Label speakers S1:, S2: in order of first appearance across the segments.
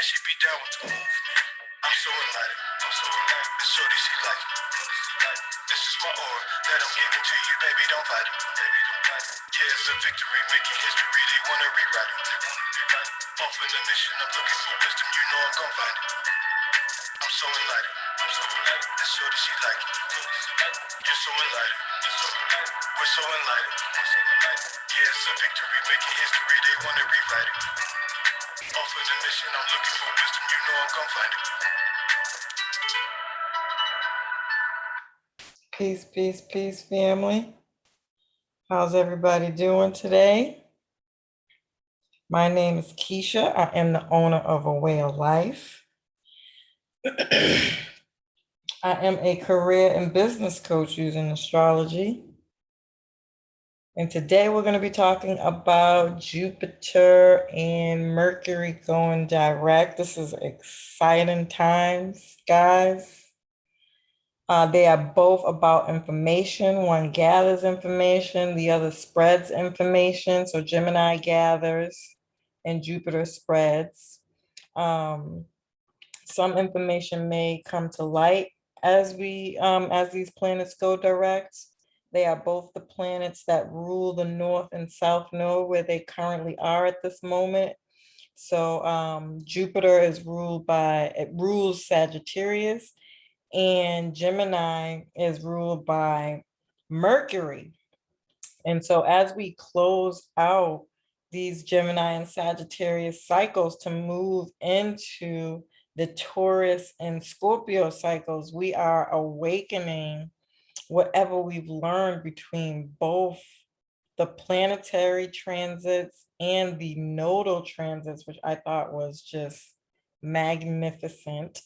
S1: she be down with the move. I'm so enlightened. And shorty, she like it. This is my aura that I'm giving to you, baby, don't fight it. Yeah, it's a victory, making history, they wanna rewrite it. Off in the mission, I'm looking for wisdom, you know I'm gon' find it. I'm so enlightened. And shorty, she like it. You're so enlightened. We're so enlightened. Yeah, it's a victory, making history, they wanna rewrite it. Off in the mission, I'm looking for wisdom, you know I'm gon' find it.
S2: Peace, peace, peace, family. How's everybody doing today? My name is Keisha. I am the owner of A Way of Life. I am a career and business coach using astrology. And today we're going to be talking about Jupiter and Mercury going direct. This is exciting times, guys. They are both about information. One gathers information, the other spreads information. So Gemini gathers and Jupiter spreads. Some information may come to light as these planets go direct. They are both the planets that rule the North and South Node where they currently are at this moment. So Jupiter rules Sagittarius, and Gemini is ruled by Mercury. And so as we close out these Gemini and Sagittarius cycles to move into the Taurus and Scorpio cycles, we are awakening whatever we've learned between both the planetary transits and the nodal transits, which I thought was just magnificent.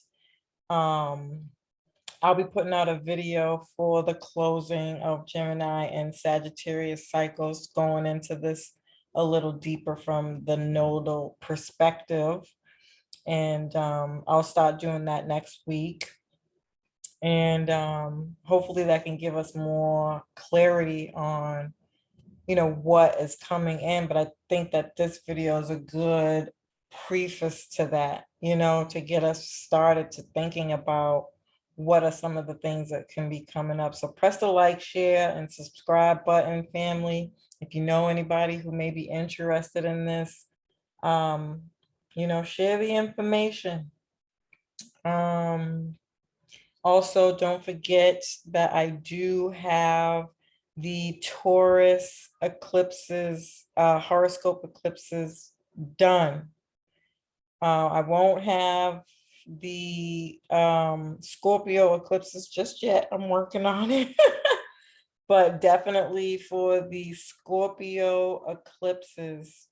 S2: I'll be putting out a video for the closing of Gemini and Sagittarius cycles, going into this a little deeper from the nodal perspective. And I'll start doing that next week. And hopefully that can give us more clarity on, what is coming in. But I think that this video is a good preface to that, to get us started to thinking about what are some of the things that can be coming up. So press the like, share, and subscribe button, family. If you know anybody who may be interested in this, share the information. Also, don't forget that I do have the Taurus eclipses, horoscope eclipses done. I won't have the Scorpio eclipses just yet. I'm working on it. But definitely for the Scorpio eclipses,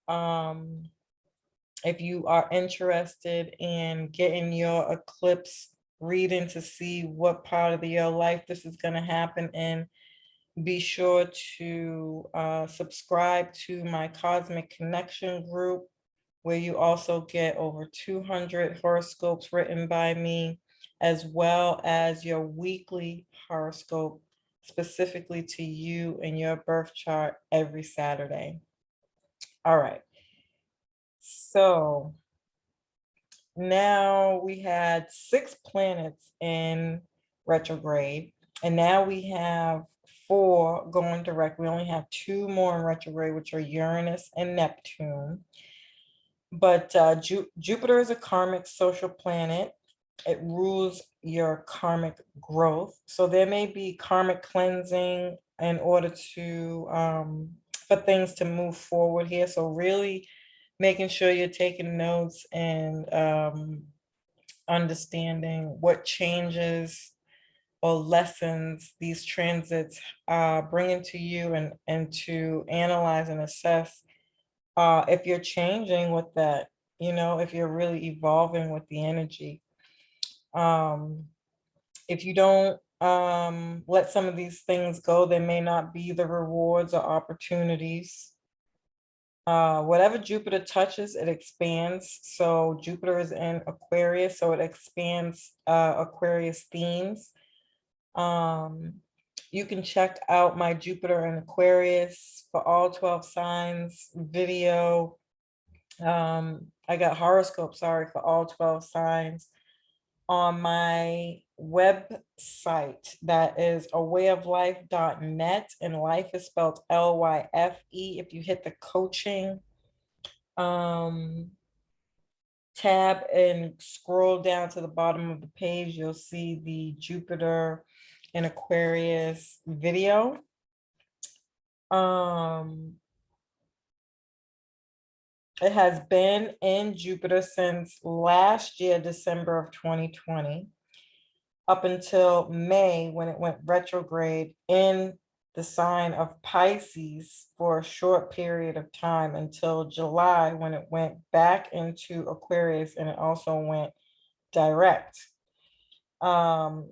S2: if you are interested in getting your eclipse reading to see what part of your life this is going to happen in, be sure to subscribe to my Cosmic Connection group, where you also get over 200 horoscopes written by me, as well as your weekly horoscope specifically to you and your birth chart every Saturday. All right. So now we had 6 planets in retrograde, and now we have 4 going direct. We only have 2 more in retrograde, which are Uranus and Neptune. But Jupiter is a karmic social planet. It rules your karmic growth. So there may be karmic cleansing in order to for things to move forward here. So really making sure you're taking notes and understanding what changes or lessons these transits bring to you, and to analyze and assess if you're changing with that, if you're really evolving with the energy. If you don't let some of these things go, there may not be the rewards or opportunities. Whatever Jupiter touches, it expands. So Jupiter is in Aquarius, so it expands Aquarius themes. You can check out my Jupiter in Aquarius for all 12 signs video. I got horoscope, sorry, for all 12 signs on my website. That is awayoflyfe.net, and life is spelled Lyfe. If you hit the coaching tab and scroll down to the bottom of the page, you'll see the Jupiter in Aquarius video. It has been in Jupiter since last year, December of 2020, up until May when it went retrograde in the sign of Pisces for a short period of time until July when it went back into Aquarius, and it also went direct. And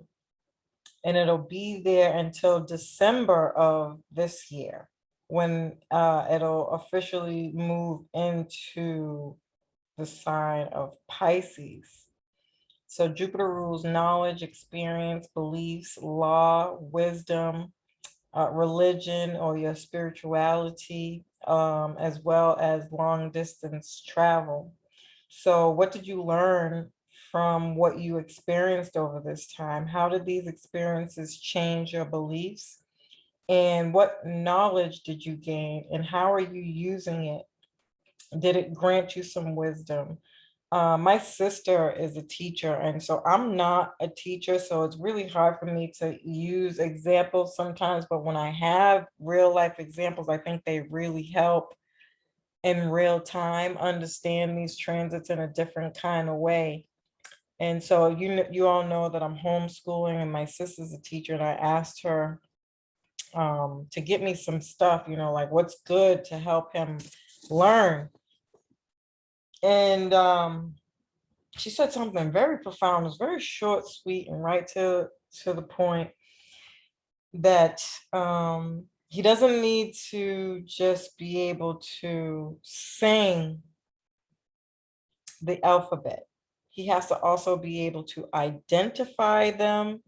S2: it'll be there until December of this year when it'll officially move into the sign of Pisces. So Jupiter rules knowledge, experience, beliefs, law, wisdom, religion, or your spirituality, as well as long distance travel. So what did you learn from what you experienced over this time? How did these experiences change your beliefs? And what knowledge did you gain? And how are you using it? Did it grant you some wisdom? My sister is a teacher, and so I'm not a teacher, so it's really hard for me to use examples sometimes, but when I have real life examples, I think they really help in real time understand these transits in a different kind of way. And so you all know that I'm homeschooling, and my sister's a teacher, and I asked her to get me some stuff, like what's good to help him learn. And she said something very profound. It was very short, sweet, and right to the point, that he doesn't need to just be able to sing the alphabet. He has to also be able to identify them,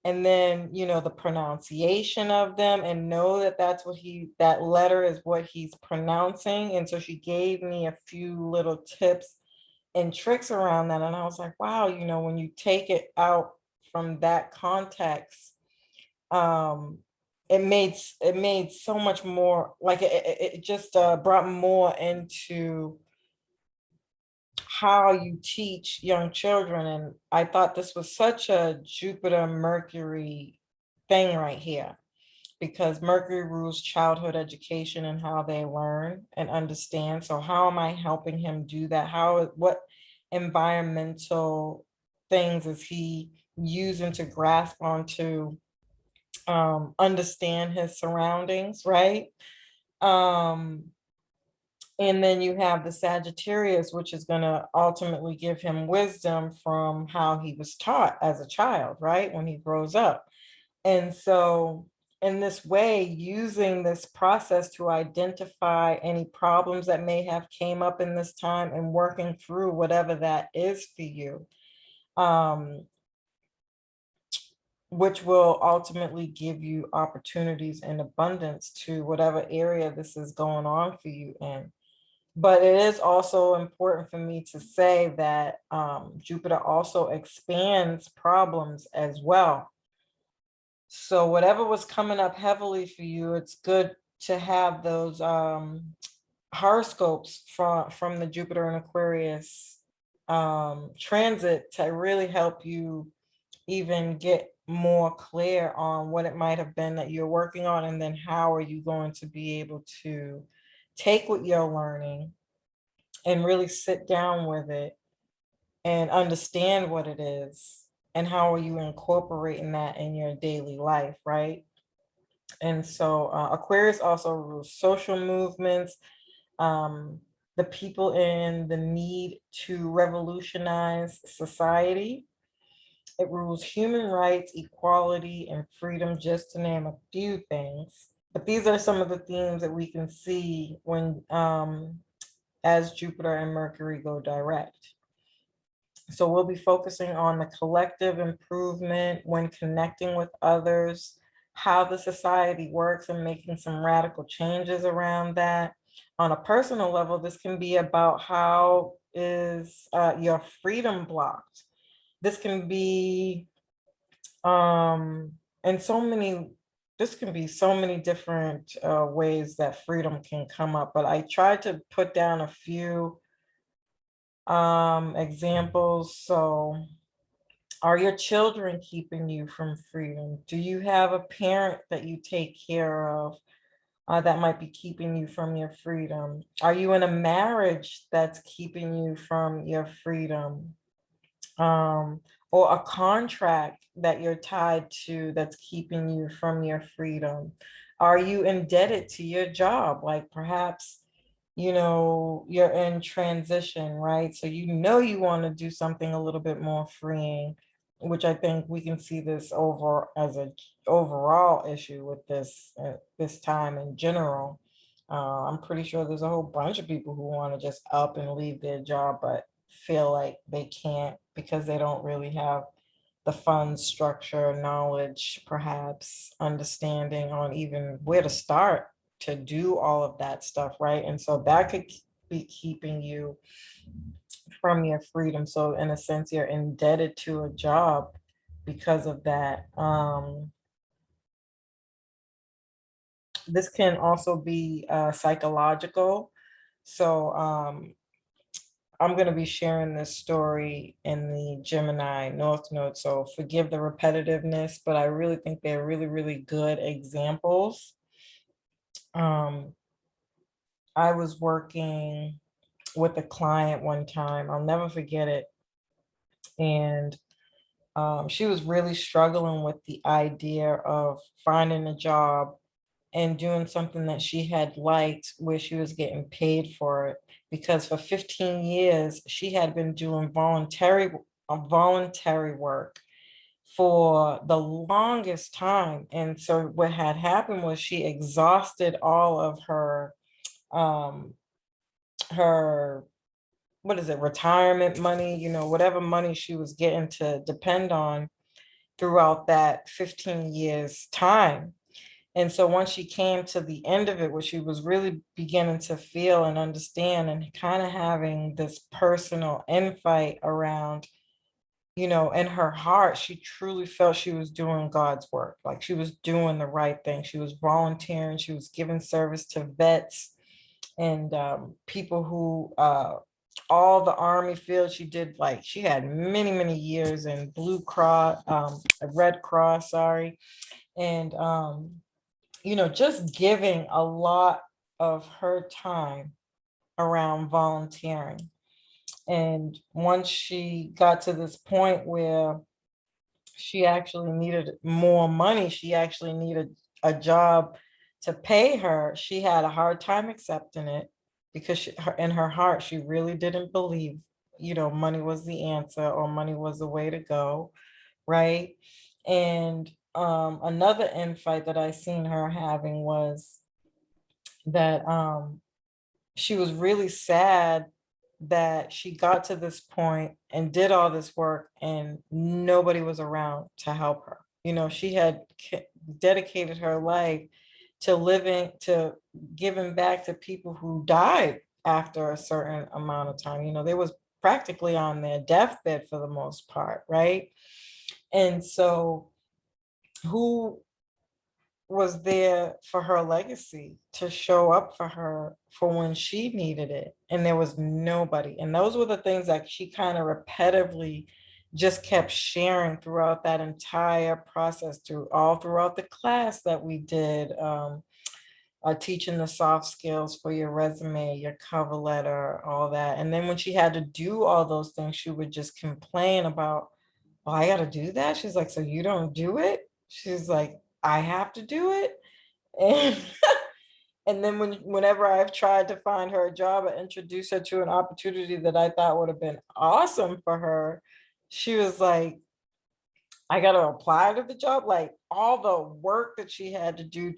S2: and then the pronunciation of them, and know that that letter is what he's pronouncing. And so she gave me a few little tips and tricks around that, and I was like, wow, when you take it out from that context, it made so much more, like it just brought more into how you teach young children. And I thought this was such a Jupiter Mercury thing right here, because Mercury rules childhood education and how they learn and understand. So how am I helping him do that? What environmental things is he using to grasp onto understand his surroundings, right? And then you have the Sagittarius, which is going to ultimately give him wisdom from how he was taught as a child, right? When he grows up. And so in this way, using this process to identify any problems that may have came up in this time and working through whatever that is for you, which will ultimately give you opportunities and abundance to whatever area this is going on for you in. But it is also important for me to say that Jupiter also expands problems as well. So whatever was coming up heavily for you, it's good to have those horoscopes from the Jupiter and Aquarius transit to really help you even get more clear on what it might have been that you're working on, and then how are you going to be able to take what you're learning and really sit down with it and understand what it is, and how are you incorporating that in your daily life, right? And so Aquarius also rules social movements, the people in the need to revolutionize society. It rules human rights, equality, and freedom, just to name a few things. But these are some of the themes that we can see when as Jupiter and Mercury go direct. So we'll be focusing on the collective improvement when connecting with others, how the society works, and making some radical changes around that. On a personal level, this can be about how is your freedom blocked. This can be and so many this can be so many different ways that freedom can come up, but I tried to put down a few examples. So, are your children keeping you from freedom? Do you have a parent that you take care of that might be keeping you from your freedom? Are you in a marriage that's keeping you from your freedom? um, or a contract that you're tied to that's keeping you from your freedom? Are you indebted to your job? Like perhaps, you're in transition, right? So you want to do something a little bit more freeing, which I think we can see this over as a overall issue with this time in general. I'm pretty sure there's a whole bunch of people who want to just up and leave their job, but feel like they can't because they don't really have the funds, structure, knowledge, perhaps understanding on even where to start to do all of that stuff, right? And so that could be keeping you from your freedom. So in a sense, you're indebted to a job because of that. This can also be psychological. So I'm going to be sharing this story in the Gemini North Node. So forgive the repetitiveness, but I really think they're really, really good examples. Um, I was working with a client one time. I'll never forget it. And she was really struggling with the idea of finding a job and doing something that she had liked where she was getting paid for it, because for 15 years she had been doing voluntary work for the longest time. And so what had happened was she exhausted all of um her what is it, retirement money, whatever money she was getting to depend on throughout that 15 years time. And so once she came to the end of it, where she was really beginning to feel and understand and kind of having this personal infight around, in her heart, she truly felt she was doing God's work. Like she was doing the right thing. She was volunteering, she was giving service to vets and people who, all the Army fields she did, like she had many, many years in Blue Cross, Red Cross, sorry. And, just giving a lot of her time around volunteering. And once she got to this point where she actually needed more money, she actually needed a job to pay her, she had a hard time accepting it because in her heart, she really didn't believe, money was the answer or money was the way to go, right? And another infight that I seen her having was that she was really sad that she got to this point and did all this work and nobody was around to help her. She had dedicated her life to giving back to people who died after a certain amount of time. They was practically on their deathbed for the most part, right? And so who was there for her legacy to show up for her for when she needed it? And there was nobody. And those were the things that she kind of repetitively just kept sharing throughout that entire process, throughout the class that we did, teaching the soft skills for your resume, your cover letter, all that. And then when she had to do all those things, she would just complain about, oh, I got to do that. She's like, so you don't do it? She's like, I have to do it. And and then whenever I've tried to find her a job or introduce her to an opportunity that I thought would have been awesome for her, she was like, I got to apply to the job. Like all the work that she had to do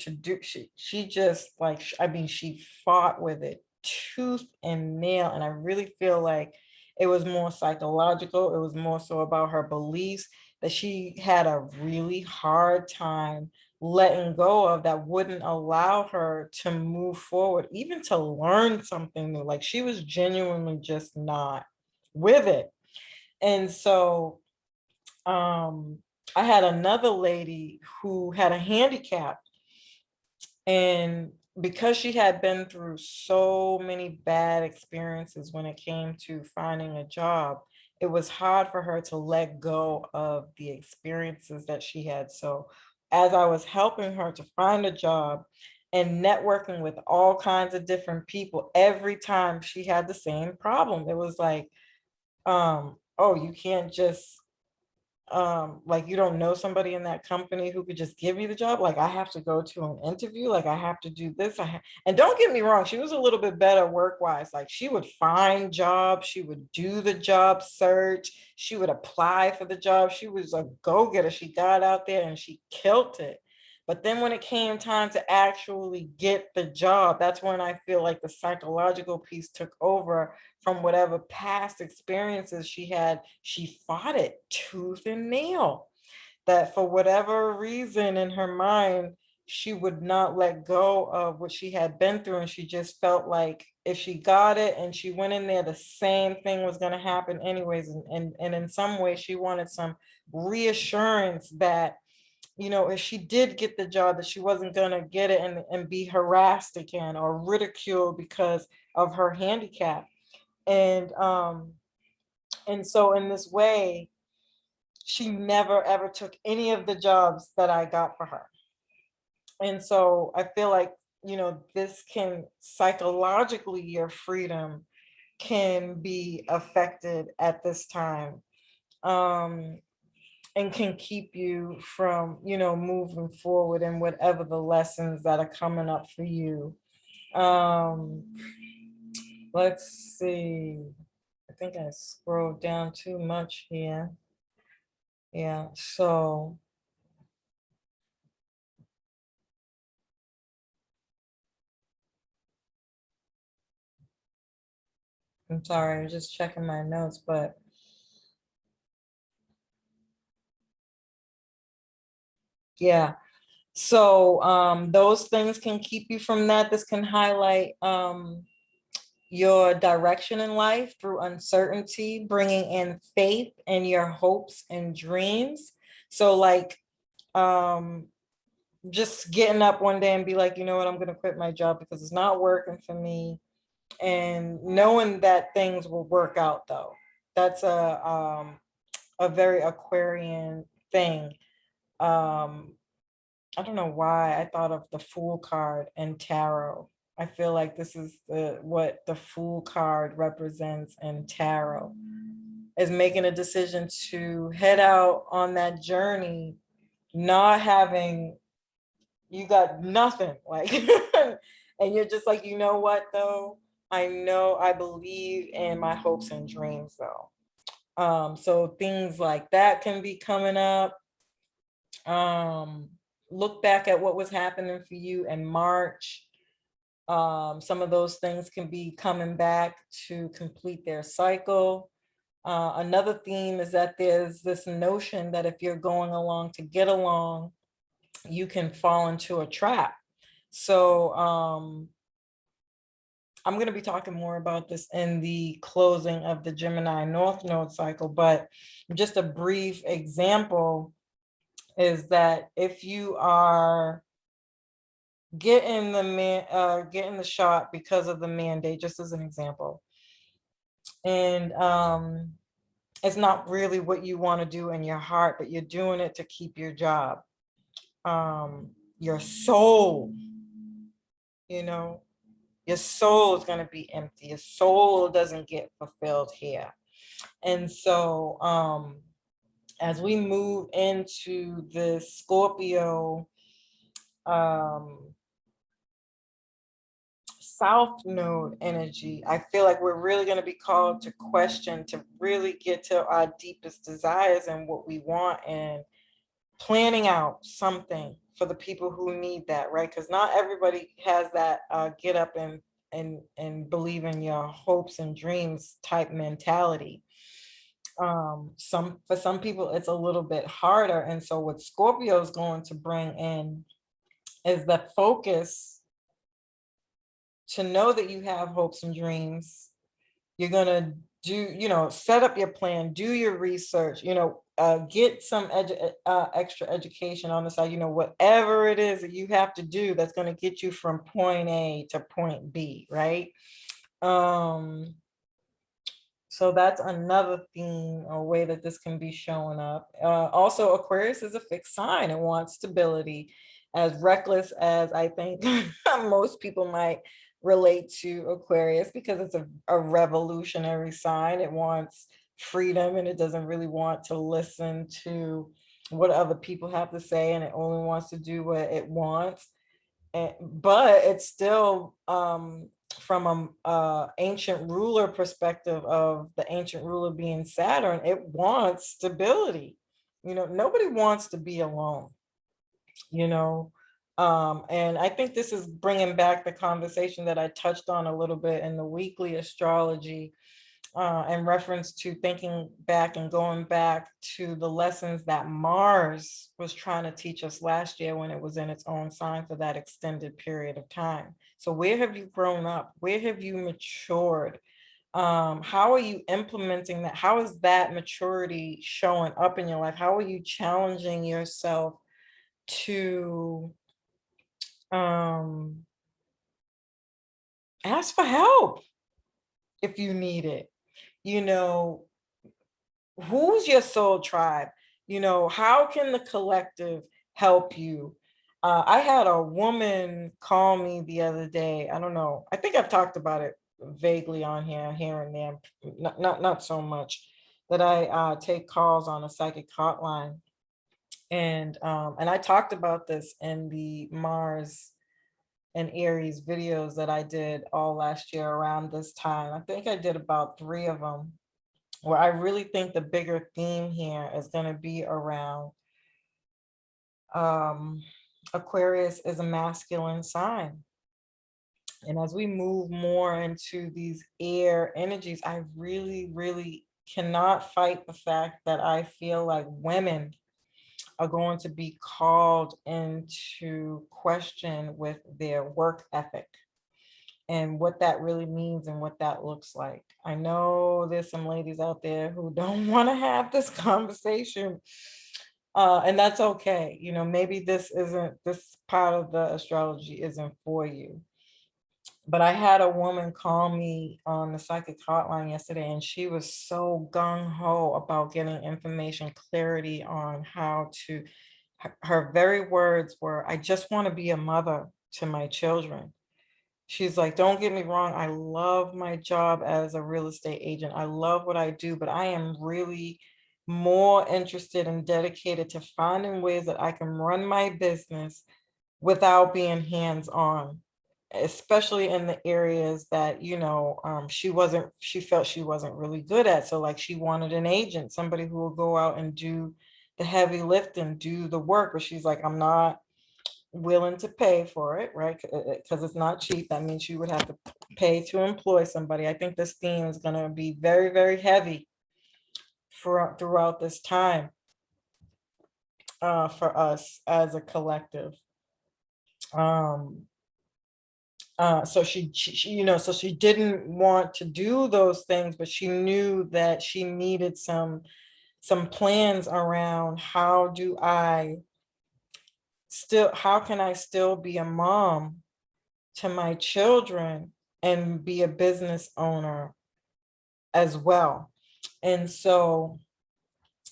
S2: she just like, I mean, she fought with it tooth and nail. And I really feel like it was more psychological. It was more so about her beliefs, that she had a really hard time letting go of that wouldn't allow her to move forward, even to learn something new. Like she was genuinely just not with it. And so I had another lady who had a handicap, and because she had been through so many bad experiences when it came to finding a job, it was hard for her to let go of the experiences that she had. So, as I was helping her to find a job and networking with all kinds of different people, every time she had the same problem. It was like, oh, you can't just like you don't know somebody in that company who could just give you the job. Like I have to go to an interview, like I have to do this. And don't get me wrong, she was a little bit better work wise. Like she would find jobs, she would do the job search, she would apply for the job. She was a go-getter. She got out there and she killed it. But then when it came time to actually get the job, that's when I feel like the psychological piece took over from whatever past experiences she had. She fought it tooth and nail. That for whatever reason in her mind, she would not let go of what she had been through. And she just felt like if she got it and she went in there, the same thing was going to happen anyways. And in some way, she wanted some reassurance that, you know, if she did get the job, that she wasn't going to get it and be harassed again or ridiculed because of her handicap. And so in this way, she never ever took any of the jobs that I got for her. And so I feel like, you know, this can psychologically, your freedom can be affected at this time. Um, and can keep you from, you know, moving forward in whatever the lessons that are coming up for you. Um, let's see. I think I scrolled down too much here. Yeah, so I'm sorry, I'm just checking my notes, but yeah. So those things can keep you from that. This can highlight your direction in life through uncertainty, bringing in faith in your hopes and dreams. So like um just getting up one day and be like, you know what, I'm going to quit my job because it's not working for me, and knowing that things will work out though. That's a very Aquarian thing. um I don't know why I thought of the Fool card and tarot. I feel like this is the what the Fool card represents in tarot, is making a decision to head out on that journey, not having, you got nothing, like and you're just like, you know what though? I know, I believe in my hopes and dreams though. So things like that can be coming up. um Look back at what was happening for you in March. Some of those things can be coming back to complete their cycle. Another theme is that there's this notion that if you're going along to get along, you can fall into a trap. So I'm going to be talking more about this in the closing of the Gemini North Node cycle, but just a brief example is that if you are getting the shot because of the mandate, just as an example, and it's not really what you want to do in your heart, but you're doing it to keep your job. Your soul, you know, your soul is going to be empty. Your soul doesn't get fulfilled here. And so as we move into the Scorpio South Node energy, I feel like we're really going to be called to question, to really get to our deepest desires and what we want, and planning out something for the people who need that, right? Because not everybody has that get up and believe in your hopes and dreams type mentality. For some people it's a little bit harder, and so what Scorpio is going to bring in is the focus to know that you have hopes and dreams. You're going to set up your plan, do your research, get some extra education on the side, whatever it is that you have to do that's going to get you from point A to point B, right? So that's another theme or way that this can be showing up. Also, Aquarius is a fixed sign. It wants stability. As reckless as I think most people might relate to Aquarius, because it's a revolutionary sign. It wants freedom, and it doesn't really want to listen to what other people have to say, and it only wants to do what it wants. But it's still from a ancient ruler perspective, of the ancient ruler being Saturn, it wants stability. Nobody wants to be alone, you know. And I think this is bringing back the conversation that I touched on a little bit in the weekly astrology, in reference to thinking back and going back to the lessons that Mars was trying to teach us last year when it was in its own sign for that extended period of time. So where have you grown up? Where have you matured? How are you implementing that? How is that maturity showing up in your life? How are you challenging yourself to ask for help if you need it? Who's your soul tribe? How can the collective help you? I had a woman call me the other day. I don't know. I think I've talked about it vaguely on here and there, not so much, that I take calls on a psychic hotline. And I talked about this in the Mars and Aries videos that I did all last year around this time. I think I did about 3 of them, where I really think the bigger theme here is going to be around Aquarius is a masculine sign. And as we move more into these air energies, I really, really cannot fight the fact that I feel like women are going to be called into question with their work ethic and what that really means and what that looks like. I know there's some ladies out there who don't want to have this conversation, and that's okay. Maybe this part of the astrology isn't for you. But I had a woman call me on the psychic hotline yesterday, and she was so gung-ho about getting information, clarity on how to, her very words were, "I just want to be a mother to my children." She's like, "Don't get me wrong, I love my job as a real estate agent. I love what I do, but I am really more interested and dedicated to finding ways that I can run my business without being hands-on, especially in the areas that, she felt she wasn't really good at." So like, she wanted an agent, somebody who will go out and do the heavy lifting, do the work, but she's like, "I'm not willing to pay for it," right? Because it's not cheap. That means you would have to pay to employ somebody. I think this theme is going to be very, very heavy throughout this time, for us as a collective. So so she didn't want to do those things, but she knew that she needed some plans around, how can I still be a mom to my children and be a business owner as well. And so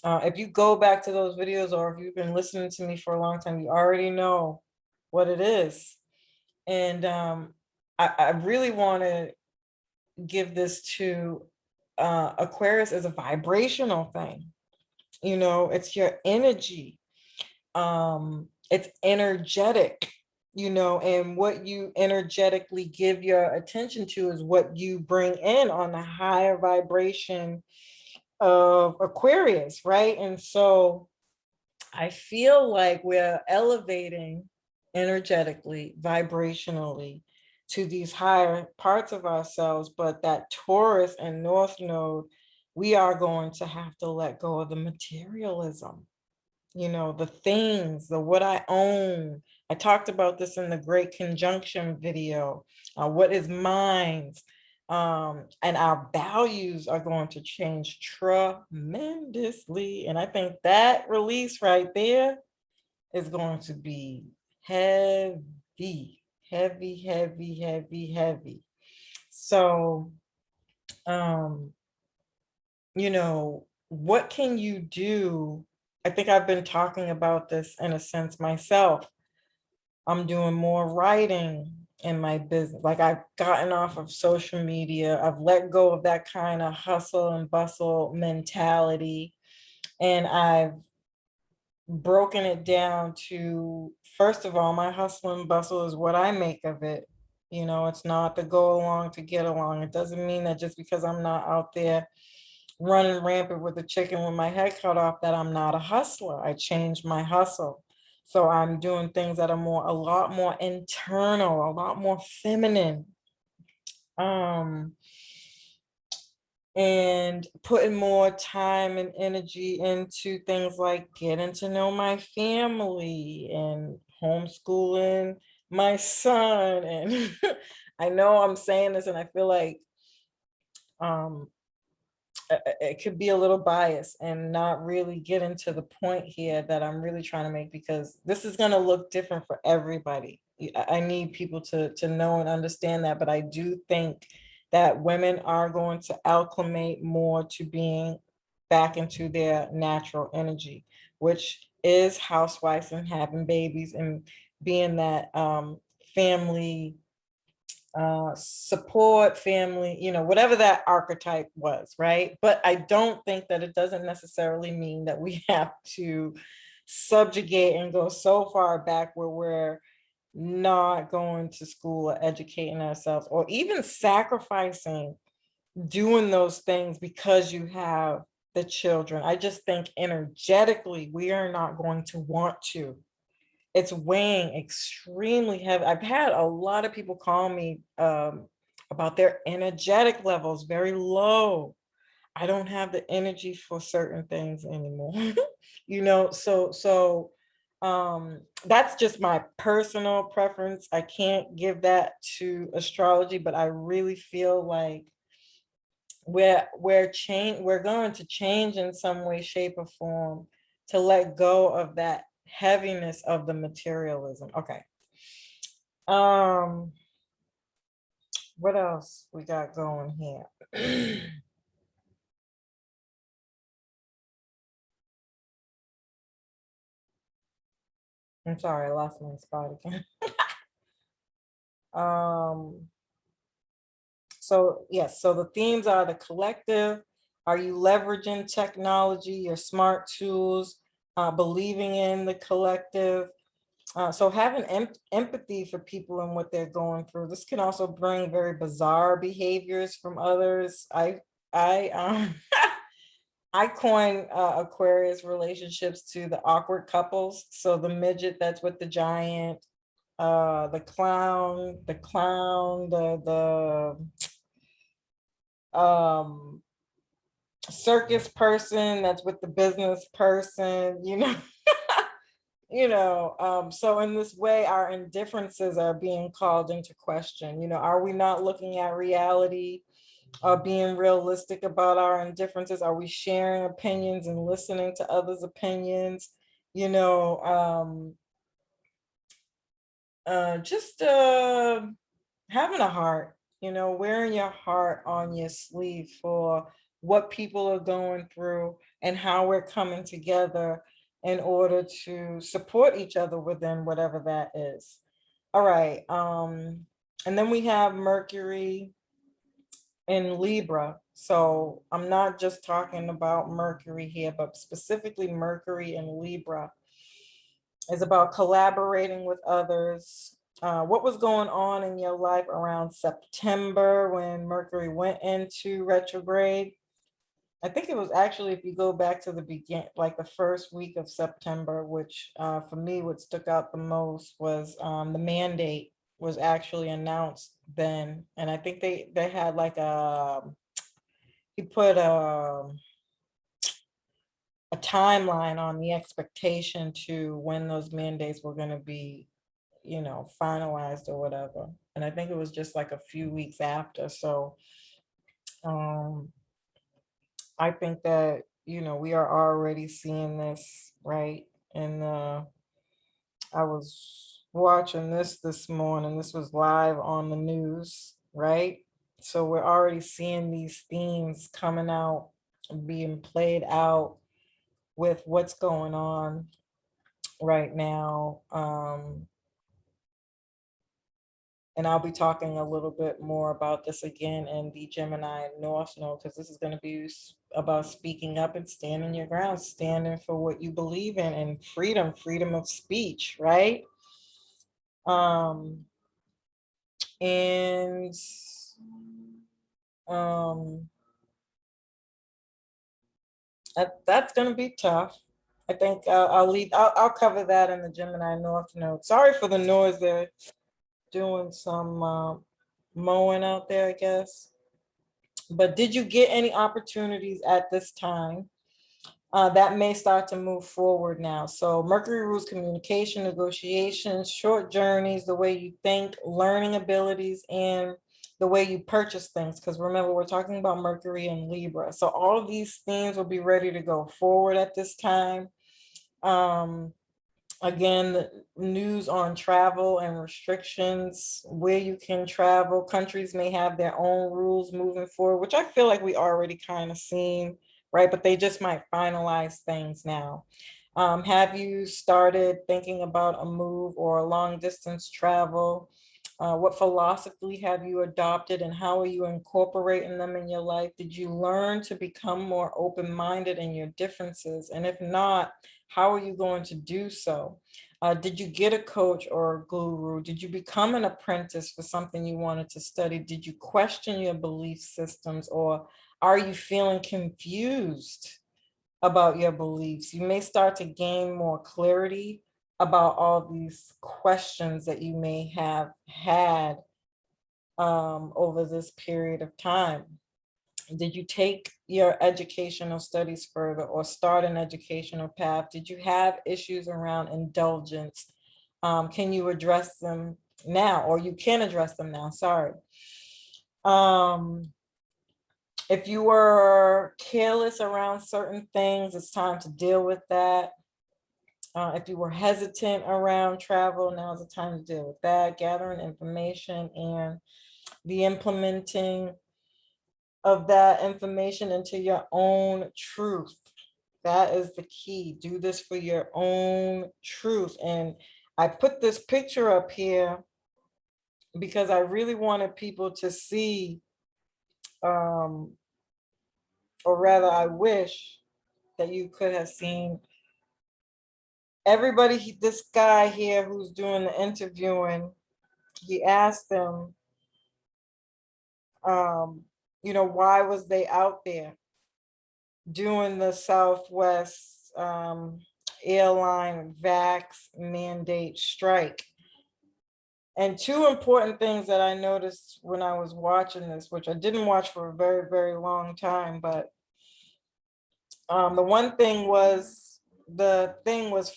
S2: if you go back to those videos, or if you've been listening to me for a long time, you already know what it is. And I really want to give this to Aquarius as a vibrational thing. It's your energy. It's energetic, and what you energetically give your attention to is what you bring in on the higher vibration of Aquarius, right? And so I feel like we're elevating energetically, vibrationally, to these higher parts of ourselves, but that Taurus and North Node, we are going to have to let go of the materialism, the things, the what I own, I talked about this in the Great Conjunction video. What is minds? And our values are going to change tremendously. And I think that release right there is going to be heavy, heavy, heavy, heavy, heavy. So, what can you do? I think I've been talking about this in a sense myself. I'm doing more writing in my business. Like, I've gotten off of social media. I've let go of that kind of hustle and bustle mentality. And I've broken it down to, first of all, my hustle and bustle is what I make of it. It's not to go along to get along. It doesn't mean that just because I'm not out there running rampant with a chicken with my head cut off that I'm not a hustler. I changed my hustle. So I'm doing things that are a lot more internal, a lot more feminine. And putting more time and energy into things like getting to know my family and homeschooling my son. And I know I'm saying this and I feel like it could be a little biased and not really get into the point here that I'm really trying to make, because this is going to look different for everybody. I need people to know and understand that, but I do think that women are going to acclimate more to being back into their natural energy, which is housewives and having babies and being that family support, family, whatever that archetype was, right? But I don't think that it doesn't necessarily mean that we have to subjugate and go so far back where we're not going to school or educating ourselves or even sacrificing doing those things because you have the children. I just think energetically we are not going to want to. It's weighing extremely heavy. I've had a lot of people call me about their energetic levels very low. I don't have the energy for certain things anymore. That's just my personal preference. I can't give that to astrology, but I really feel like we're going to change in some way, shape, or form to let go of that heaviness of the materialism. Okay. What else we got going here? I'm sorry, I lost my spot again. So yes, so the themes are the collective. Are you leveraging technology, your smart tools, believing in the collective? So having empathy for people and what they're going through. This can also bring very bizarre behaviors from others. I I coin Aquarius relationships to the awkward couples. So the midget that's with the giant, the circus person that's with the business person, so in this way, our indifferences are being called into question. Are we not looking at reality, being realistic about our indifferences? Are we sharing opinions and listening to others' opinions? Just having a heart, wearing your heart on your sleeve for what people are going through and how we're coming together in order to support each other within whatever that is. All right. And then we have Mercury in Libra. So I'm not just talking about Mercury here, but specifically Mercury in Libra is about collaborating with others. What was going on in your life around September when Mercury went into retrograde? I think it was actually, if you go back to the begin, like the first week of September, which for me, what stuck out the most was the mandate was actually announced then. And I think they had like he put a timeline on the expectation to when those mandates were going to be finalized or whatever. And I think it was just like a few weeks after. So um, I think that, we are already seeing this, right? And I was watching this morning. This was live on the news, right? So we're already seeing these themes coming out, being played out with what's going on right now. And I'll be talking a little bit more about this again in the Gemini North Node, because this is going to be about speaking up and standing your ground, standing for what you believe in, and freedom of speech, right? And um, that's going to be tough. I think I'll cover that in the Gemini North Node. Sorry for the noise. They're doing some mowing out there, I guess. But did you get any opportunities at this time that may start to move forward now? So Mercury rules communication, negotiations, short journeys, the way you think, learning abilities, and the way you purchase things. Because remember, we're talking about Mercury and Libra. So all of these themes will be ready to go forward at this time. Again, the news on travel and restrictions, where you can travel. Countries may have their own rules moving forward, which I feel like we already kind of seen, right? But they just might finalize things now. Have you started thinking about a move or a long distance travel? What philosophy have you adopted, and how are you incorporating them in your life? Did you learn to become more open-minded in your differences? And if not, how are you going to do so? Did you get a coach or a guru? Did you become an apprentice for something you wanted to study? Did you question your belief systems, or are you feeling confused about your beliefs? You may start to gain more clarity about all these questions that you may have had over this period of time. Did you take your educational studies further or start an educational path? Did you have issues around indulgence? Can you address them now, or you can address them now? Sorry. If you were careless around certain things, it's time to deal with that. If you were hesitant around travel, now's the time to deal with that. Gathering information and the implementing of that information into your own truth. That is the key. Do this for your own truth. And I put this picture up here because I really wanted people to see, or rather, I wish that you could have seen everybody. This guy here who's doing the interviewing, he asked them, why was they out there doing the Southwest airline vax mandate strike? And two important things that I noticed when I was watching this, which I didn't watch for a very, very long time, but the one thing was,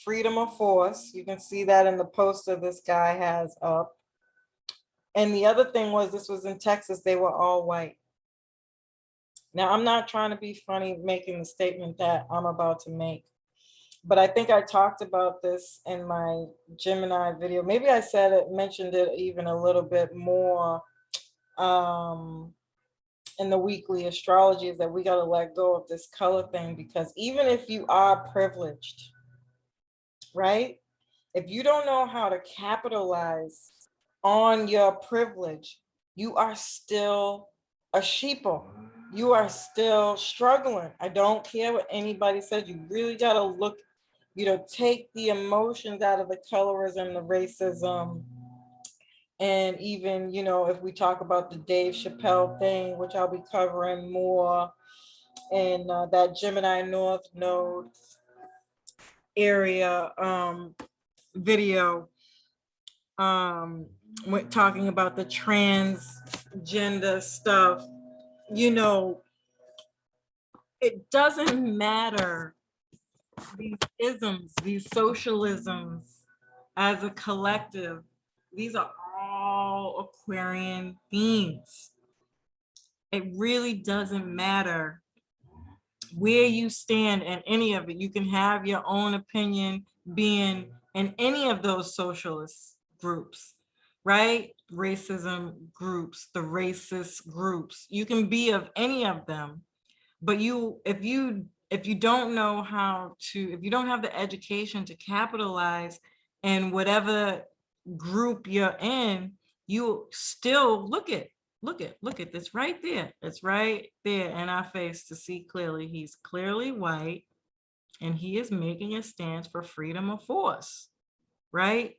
S2: freedom of force. You can see that in the poster this guy has up. And the other thing was, this was in Texas, they were all white. Now, I'm not trying to be funny making the statement that I'm about to make, but I think I talked about this in my Gemini video. Maybe I mentioned it even a little bit more in the weekly astrology, is that we got to let go of this color thing, because even if you are privileged, right? If you don't know how to capitalize on your privilege, you are still a sheeple. You are still struggling. I don't care what anybody says. You really got to look, take the emotions out of the colorism, the racism. And even, if we talk about the Dave Chappelle thing, which I'll be covering more in that Gemini North Node area video, when talking about the transgender stuff, it doesn't matter, these isms, these socialisms as a collective, These are all Aquarian themes. It really doesn't matter where you stand in any of it. You can have your own opinion being in any of those socialist groups, right? Racism groups, the racist groups. You can be of any of them, but if you don't know how to, if you don't have the education to capitalize in whatever group you're in, you still look at this right there. It's right there in our face to see clearly. He's clearly white and he is making a stance for freedom of force, right?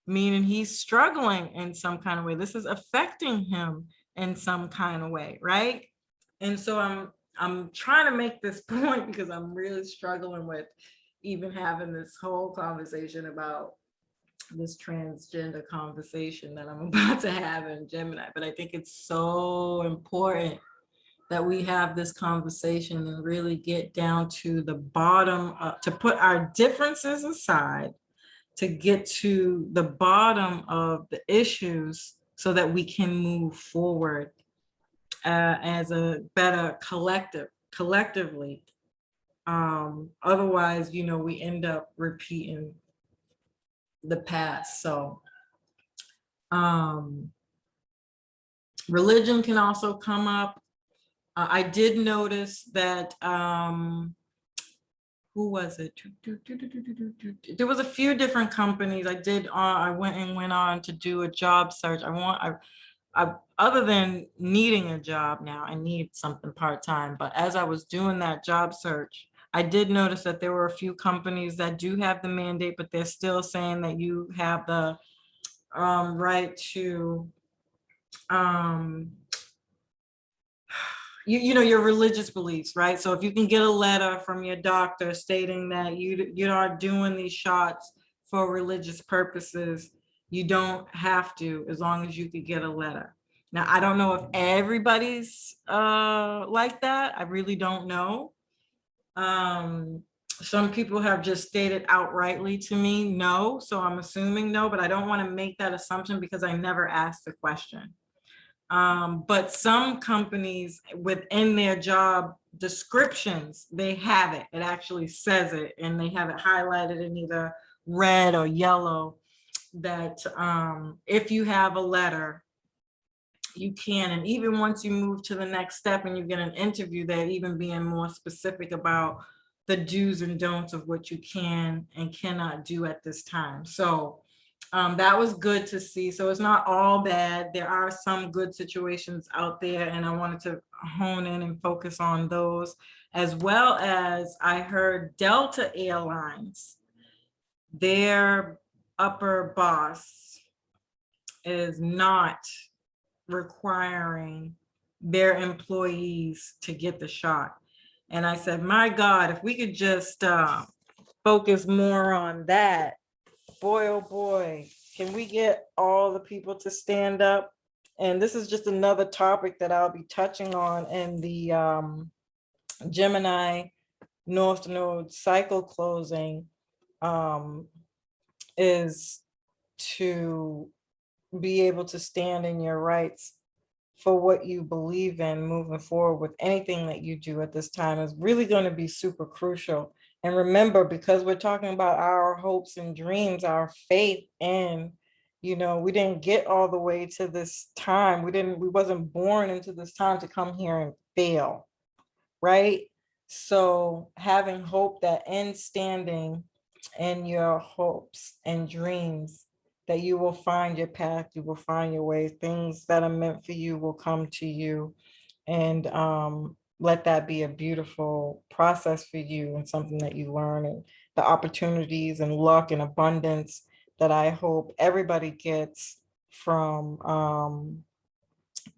S2: Meaning he's struggling in some kind of way. This is affecting him in some kind of way, right? And so I'm trying to make this point because I'm really struggling with even having this whole conversation about this transgender conversation that I'm about to have in Gemini. But I think it's so important that we have this conversation and really get down to the bottom, to put our differences aside, to get to the bottom of the issues so that we can move forward as a better collectively. Otherwise, we end up repeating the past. So religion can also come up. I did notice that who was it? There was a few different companies. I went on to do a job search. I other than needing a job now, I need something part-time. But as I was doing that job search, I did notice that there were a few companies that do have the mandate, but they're still saying that you have the right to your religious beliefs, right? So if you can get a letter from your doctor stating that you're not doing these shots for religious purposes, you don't have to, as long as you could get a letter. Now, I don't know if everybody's like that. I really don't know. Some people have just stated outrightly to me no, so I'm assuming no, but I don't want to make that assumption because I never asked the question. But some companies within their job descriptions, they have it. It actually says it, and they have it highlighted in either red or yellow that if you have a letter, you can. And even once you move to the next step and you get an interview, they're even being more specific about the do's and don'ts of what you can and cannot do at this time. So that was good to see. So it's not all bad. There are some good situations out there, and I wanted to hone in and focus on those, as well as I heard Delta Airlines, their upper boss is not requiring their employees to get the shot. And I said, my God, if we could just focus more on that, boy, oh boy, can we get all the people to stand up? And this is just another topic that I'll be touching on in the Gemini North Node cycle closing, is to be able to stand in your rights for what you believe in moving forward with anything that you do at this time is really going to be super crucial. And remember, because we're talking about our hopes and dreams, our faith in, we didn't get all the way to this time. We wasn't born into this time to come here and fail, right? So having hope that in standing in your hopes and dreams, that you will find your path, you will find your way, things that are meant for you will come to you, and let that be a beautiful process for you and something that you learn, and the opportunities and luck and abundance that I hope everybody gets from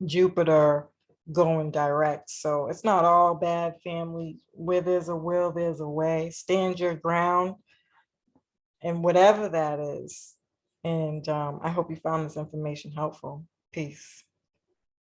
S2: Jupiter going direct. So it's not all bad, family. Where there's a will, there's a way. Stand your ground and whatever that is. And I hope you found this information helpful. Peace.